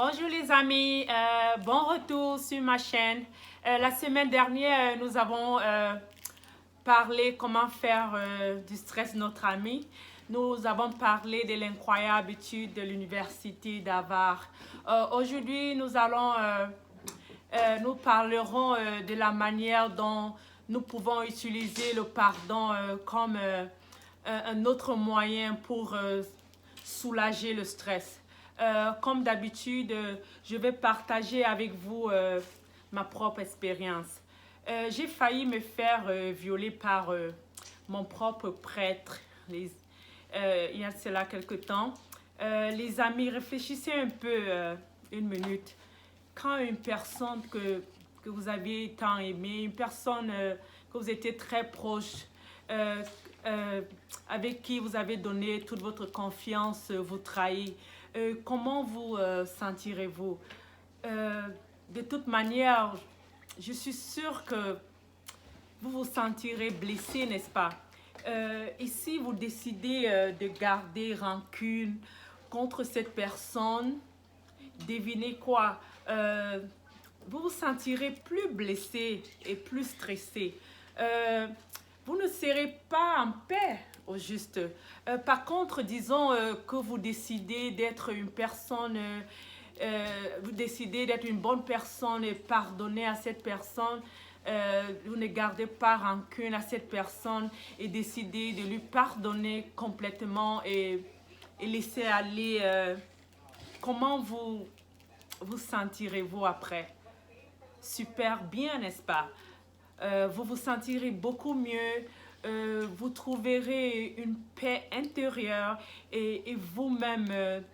Bonjour les amis, bon retour sur ma chaîne. La semaine dernière, nous avons parlé comment faire du stress notre ami. Nous avons parlé de l'incroyable étude de l'université d'Harvard. Aujourd'hui, nous parlerons de la manière dont nous pouvons utiliser le pardon comme un autre moyen pour soulager le stress. Comme d'habitude, je vais partager avec vous ma propre expérience. J'ai failli me faire violer par mon propre prêtre il y a cela quelque temps. Les amis, réfléchissez un peu une minute. Quand une personne que vous aviez tant aimée, une personne que vous étiez très proche, euh, avec qui vous avez donné toute votre confiance, vous trahit, comment vous sentirez-vous? De toute manière, je suis sûre que vous vous sentirez blessé, n'est-ce pas? Et si vous décidez de garder rancune contre cette personne, devinez quoi? Vous vous sentirez plus blessé et plus stressé. Vous ne serez pas en paix au juste. Par contre, disons que vous décidez d'être une personne, vous décidez d'être une bonne personne et pardonner à cette personne. Vous ne gardez pas rancune à cette personne et décidez de lui pardonner complètement et laisser aller. Comment vous sentirez-vous après? Super bien, n'est-ce pas? Vous vous sentirez beaucoup mieux, vous trouverez une paix intérieure et vous-même,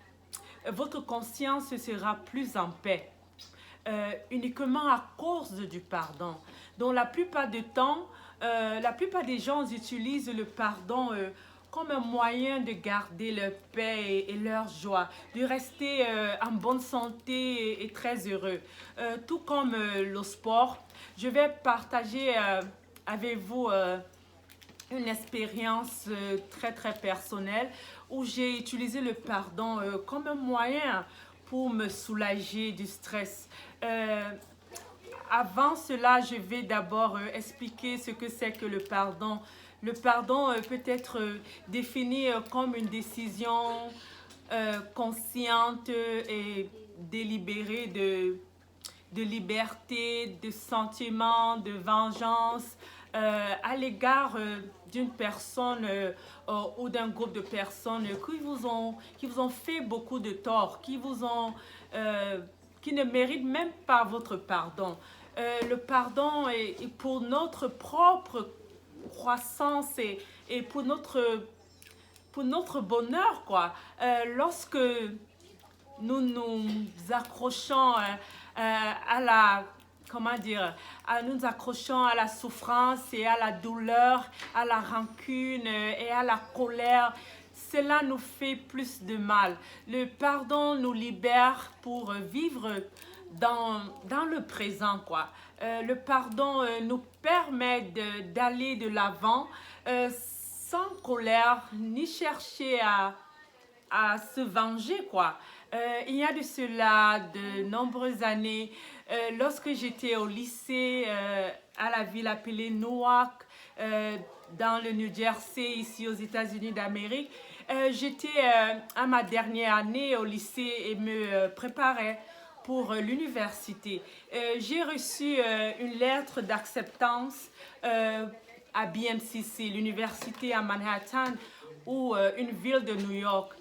votre conscience sera plus en paix, uniquement à cause du pardon. Donc la plupart du temps, la plupart des gens utilisent le pardon comme un moyen de garder leur paix et leur joie, de rester en bonne santé et très heureux. Tout comme le sport, je vais partager avec vous une expérience très personnelle où j'ai utilisé le pardon comme un moyen pour me soulager du stress. Avant cela, je vais d'abord expliquer ce que c'est que le pardon. Le pardon peut être défini comme une décision consciente et délibérée de liberté, de sentiment, de vengeance à l'égard d'une personne ou d'un groupe de personnes qui vous ont fait beaucoup de tort, qui ne méritent même pas votre pardon. Le pardon est pour notre propre croissance et pour notre bonheur, quoi. Lorsque nous nous accrochons à la, comment dire, nous accrochons à la souffrance et à la douleur, à la rancune et à la colère, cela nous fait plus de mal. Le pardon nous libère pour vivre dans le présent, quoi. Le pardon nous permet d'aller de l'avant sans colère ni chercher à se venger, quoi. Il y a de cela de nombreuses années, lorsque j'étais au lycée à la ville appelée Newark, dans le New Jersey, ici aux États-Unis d'Amérique, j'étais à ma dernière année au lycée et me préparais pour l'université. J'ai reçu une lettre d'acceptance à BMCC, l'université à Manhattan, ou une ville de New York.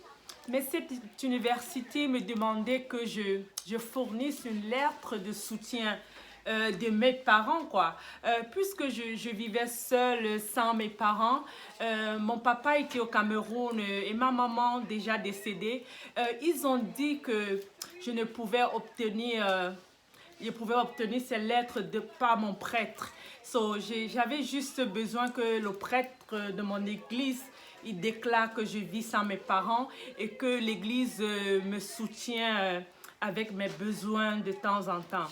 Mais cette université me demandait que je fournisse une lettre de soutien de mes parents, quoi. Puisque je vivais seule sans mes parents, mon papa était au Cameroun et ma maman déjà décédée. Ils ont dit que je ne pouvais obtenir ces lettres de par mon prêtre. So, j'avais juste besoin que le prêtre de mon église il déclare que je vis sans mes parents et que l'église me soutient avec mes besoins de temps en temps.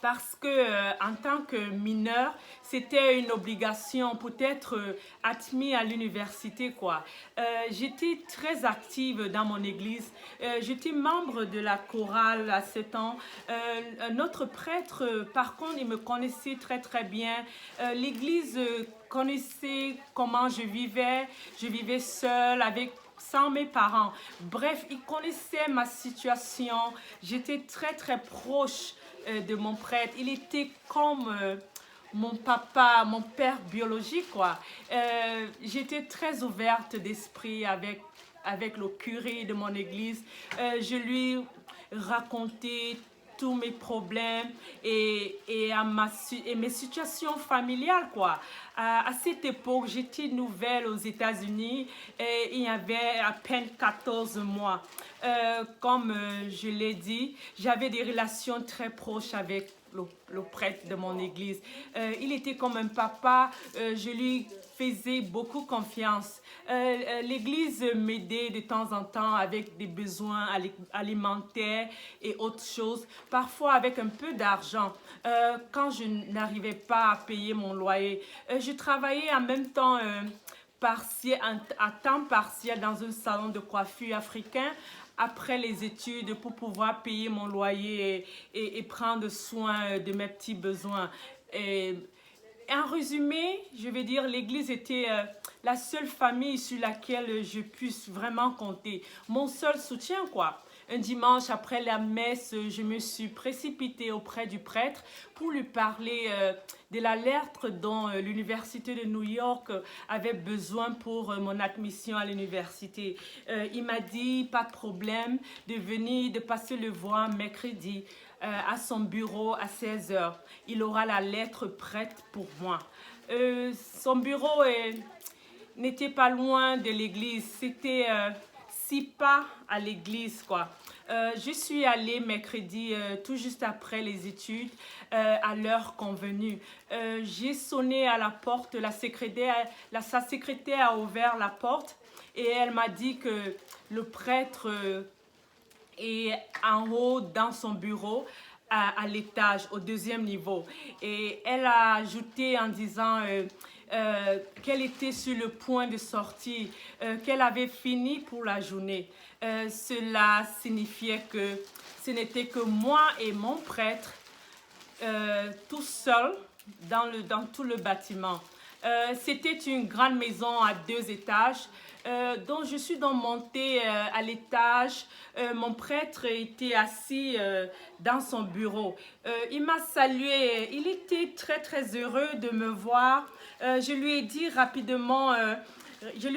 parce que en tant que mineur, c'était une obligation pour être admis à l'université, quoi. J'étais très active dans mon église. J'étais membre de la chorale à 7 ans. Notre prêtre, par contre, il me connaissait très très bien. L'église connaissait comment je vivais. Je vivais seule avec sans mes parents. Bref, il connaissait ma situation. J'étais très très proche de mon prêtre. Il était comme mon papa, mon père biologique, quoi. J'étais très ouverte d'esprit avec le curé de mon église. Je lui racontais tous mes problèmes et mes situations familiales, quoi. À cette époque, j'étais nouvelle aux États-Unis et il y avait à peine 14 mois. Comme je l'ai dit, j'avais des relations très proches avec le prêtre de mon église. Il était comme un papa, je lui faisais beaucoup confiance. L'église m'aidait de temps en temps avec des besoins alimentaires et autres choses, parfois avec un peu d'argent. Quand je n'arrivais pas à payer mon loyer, je travaillais en même temps à temps partiel dans un salon de coiffure africain après les études pour pouvoir payer mon loyer et prendre soin de mes petits besoins. En résumé, je vais dire, l'église était la seule famille sur laquelle je puisse vraiment compter. Mon seul soutien, quoi. Un dimanche après la messe, je me suis précipitée auprès du prêtre pour lui parler de la lettre dont l'Université de New York avait besoin pour mon admission à l'université. Il m'a dit, pas de problème, de passer le voir mercredi à son bureau à 16 heures. Il aura la lettre prête pour moi. Son bureau n'était pas loin de l'église. C'était 6 pas à l'église, quoi. Je suis allée mercredi, tout juste après les études, à l'heure convenue. J'ai sonné à la porte, sa secrétaire a ouvert la porte et elle m'a dit que le prêtre est en haut dans son bureau, à l'étage, au 2e niveau. Et elle a ajouté en disant qu'elle était sur le point de sortir, qu'elle avait fini pour la journée. Cela signifiait que ce n'était que moi et mon prêtre, tout seul dans tout le bâtiment. C'était une grande maison à 2 étages. Donc je suis donc montée à l'étage. Mon prêtre était assis dans son bureau. Il m'a salué. Il était très très heureux de me voir. Je lui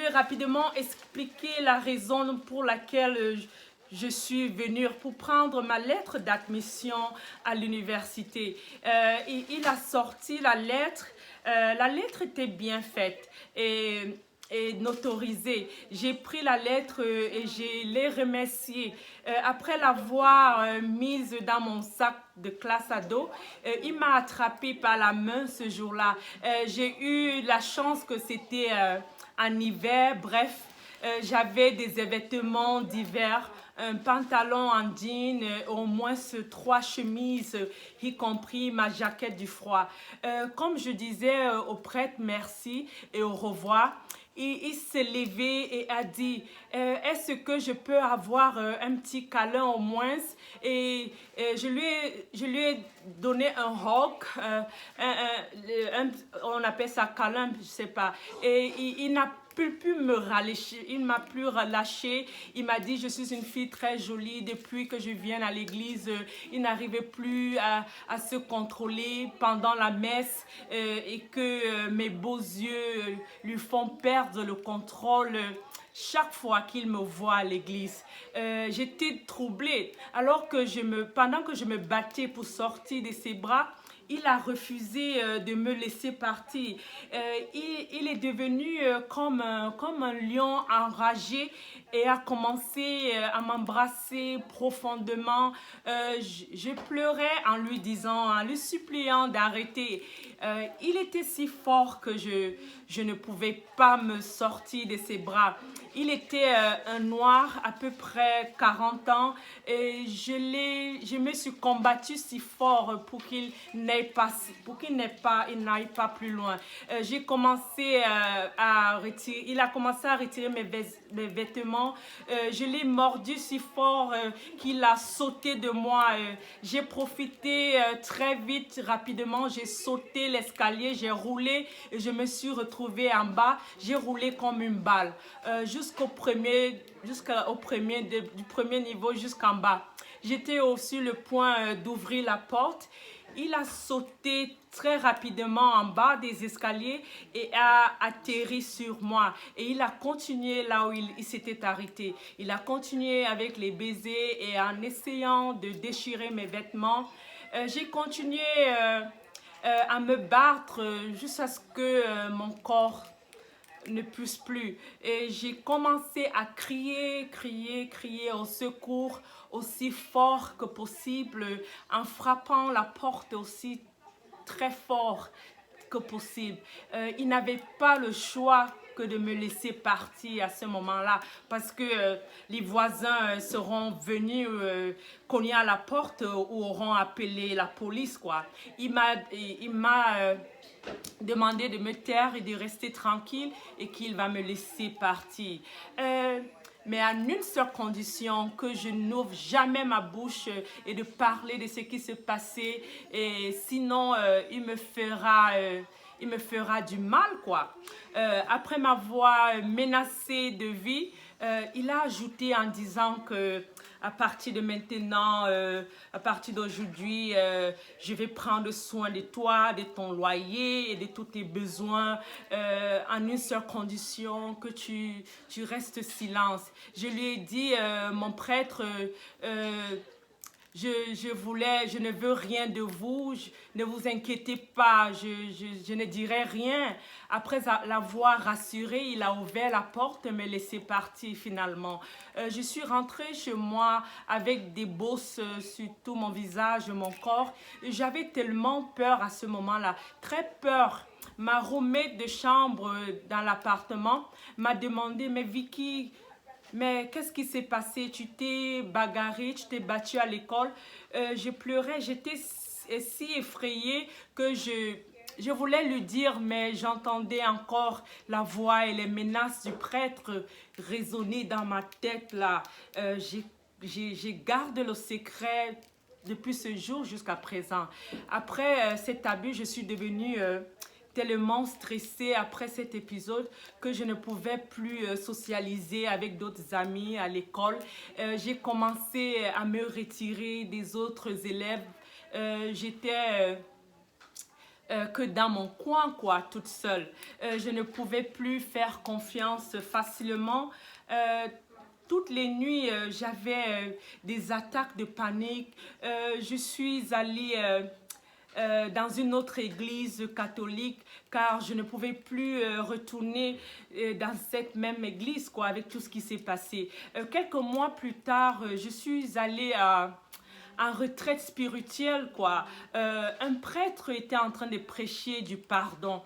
ai rapidement expliqué la raison pour laquelle je suis venue pour prendre ma lettre d'admission à l'université. Il a sorti la lettre. La lettre était bien faite et notarisée. J'ai pris la lettre et je l'ai remercié. Après l'avoir mise dans mon sac de classe à dos, il m'a attrapé par la main ce jour-là. J'ai eu la chance que c'était en hiver. Bref, j'avais des vêtements d'hiver, un pantalon en jean, au moins 3 chemises, y compris ma jaquette du froid. Comme je disais au prêtre merci et au revoir, il s'est levé et a dit est-ce que je peux avoir un petit câlin au moins? Et je lui ai donné un hug, on appelle ça câlin, je sais pas. Et il n'a pu me relâcher, il m'a plus relâché. Il m'a dit je suis une fille très jolie depuis que je viens à l'église. Il n'arrivait plus à se contrôler pendant la messe et que mes beaux yeux lui font perdre le contrôle chaque fois qu'il me voit à l'église. J'étais troublée alors que pendant que je me battais pour sortir de ses bras, il a refusé de me laisser partir. Il est devenu comme un lion enragé et a commencé à m'embrasser profondément. Je pleurais en lui suppliant d'arrêter. Il était si fort que je ne pouvais pas me sortir de ses bras. Il était un noir, à peu près 40 ans, et je me suis combattue si fort pour qu'il n'aille pas plus loin. J'ai commencé à retirer, il a commencé à retirer mes vêtements. Je l'ai mordu si fort qu'il a sauté de moi. J'ai profité très vite, rapidement. J'ai sauté l'escalier, j'ai roulé et je me suis retrouvée en bas. J'ai roulé comme une balle du premier niveau jusqu'en bas. J'étais aussi le point d'ouvrir la porte. Il a sauté très rapidement en bas des escaliers et a atterri sur moi. Et il a continué là où il s'était arrêté. Il a continué avec les baisers et en essayant de déchirer mes vêtements. J'ai continué à me battre jusqu'à ce que mon corps ne puisse plus. Et j'ai commencé à crier au secours aussi fort que possible, en frappant la porte aussi très fort que possible. Il n'avait pas le choix que de me laisser partir à ce moment-là parce que les voisins seront venus cogner à la porte ou auront appelé la police, quoi. Il m'a demandé de me taire et de rester tranquille et qu'il va me laisser partir. Mais à une seule condition, que je n'ouvre jamais ma bouche et de parler de ce qui se passait. Et sinon, il me fera du mal, quoi. Après m'avoir menacé de vie, il a ajouté en disant que à partir de maintenant, à partir d'aujourd'hui, je vais prendre soin de toi, de ton loyer et de tous tes besoins en une seule condition, que tu restes silence. Je lui ai dit, mon prêtre, je ne veux rien de vous, ne vous inquiétez pas, je ne dirai rien. Après l'avoir rassuré, il a ouvert la porte et me laissé partir finalement. Je suis rentrée chez moi avec des bosses sur tout mon visage, mon corps. J'avais tellement peur à ce moment-là, très peur. Ma roommate de chambre dans l'appartement m'a demandé, mais Vicky, mais qu'est-ce qui s'est passé? Tu t'es bagarré, tu t'es battu à l'école. Je pleurais, j'étais si effrayée que je voulais lui dire, mais j'entendais encore la voix et les menaces du prêtre résonner dans ma tête là. J'ai gardé le secret depuis ce jour jusqu'à présent. Après cet abus, je suis devenue tellement stressée après cet épisode que je ne pouvais plus socialiser avec d'autres amis à l'école. J'ai commencé à me retirer des autres élèves. J'étais que dans mon coin, quoi, toute seule. Je ne pouvais plus faire confiance facilement. Toutes les nuits, j'avais des attaques de panique. Je suis allée dans une autre église catholique car je ne pouvais plus retourner dans cette même église, quoi, avec tout ce qui s'est passé. Quelques mois plus tard, je suis allée en retraite spirituelle, quoi. Un prêtre était en train de prêcher du pardon.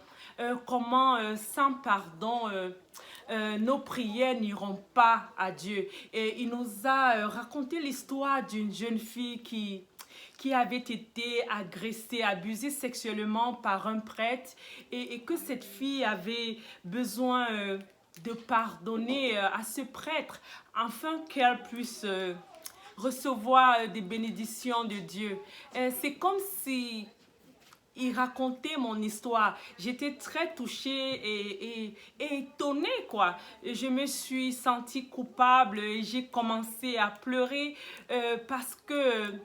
Comment sans pardon nos prières n'iront pas à Dieu. Et il nous a raconté l'histoire d'une jeune fille qui avait été agressée, abusée sexuellement par un prêtre et que cette fille avait besoin de pardonner à ce prêtre afin qu'elle puisse recevoir des bénédictions de Dieu. C'est comme si il racontait mon histoire. J'étais très touchée et étonnée, quoi. Je me suis sentie coupable et j'ai commencé à pleurer parce que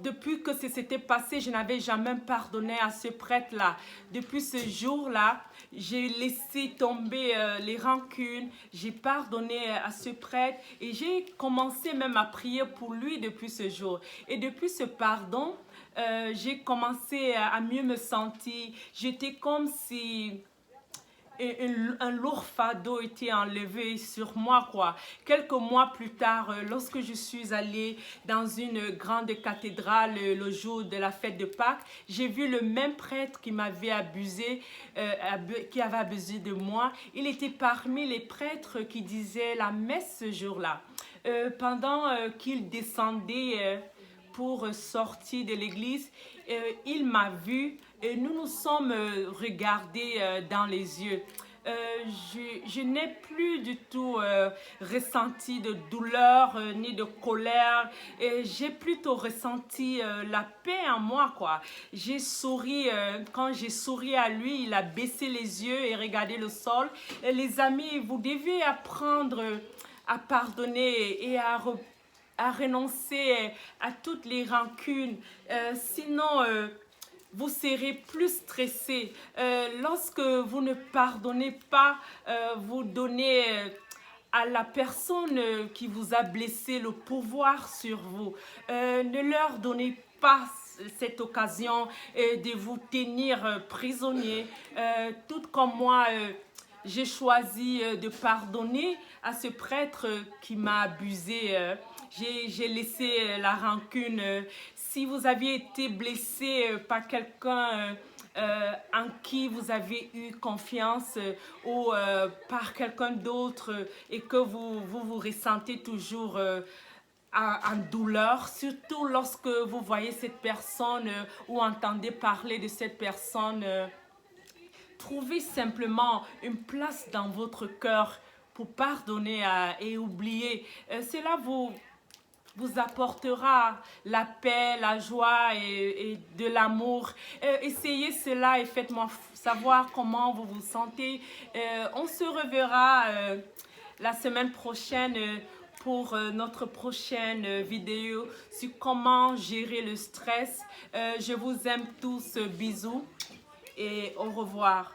depuis que ça s'était passé, je n'avais jamais pardonné à ce prêtre-là. Depuis ce jour-là, j'ai laissé tomber les rancunes, j'ai pardonné à ce prêtre et j'ai commencé même à prier pour lui depuis ce jour. Et depuis ce pardon, j'ai commencé à mieux me sentir. J'étais comme si un lourd fardeau était enlevé sur moi, quoi. Quelques mois plus tard, lorsque je suis allée dans une grande cathédrale le jour de la fête de Pâques, j'ai vu le même prêtre qui m'avait abusé, qui avait abusé de moi. Il était parmi les prêtres qui disaient la messe ce jour-là. Pendant qu'il descendait pour sortir de l'église, il m'a vu et nous nous sommes regardés dans les yeux. Je n'ai plus du tout ressenti de douleur ni de colère. J'ai plutôt ressenti la paix en moi, quoi. J'ai souri, quand j'ai souri à lui, il a baissé les yeux et regardé le sol. Et les amis, vous devez apprendre à pardonner et à renoncer à toutes les rancunes. Sinon, vous serez plus stressé. Lorsque vous ne pardonnez pas, vous donnez à la personne qui vous a blessé le pouvoir sur vous. Ne leur donnez pas cette occasion de vous tenir prisonnier. Tout comme moi, j'ai choisi de pardonner à ce prêtre qui m'a abusé. J'ai laissé la rancune. Si vous aviez été blessé par quelqu'un en qui vous avez eu confiance ou par quelqu'un d'autre et que vous ressentez toujours en douleur, surtout lorsque vous voyez cette personne ou entendez parler de cette personne, trouvez simplement une place dans votre cœur pour pardonner et oublier. Cela vous apportera la paix, la joie et de l'amour. Essayez cela et faites-moi savoir comment vous vous sentez. On se reverra la semaine prochaine pour notre prochaine vidéo sur comment gérer le stress. Je vous aime tous. Bisous et au revoir.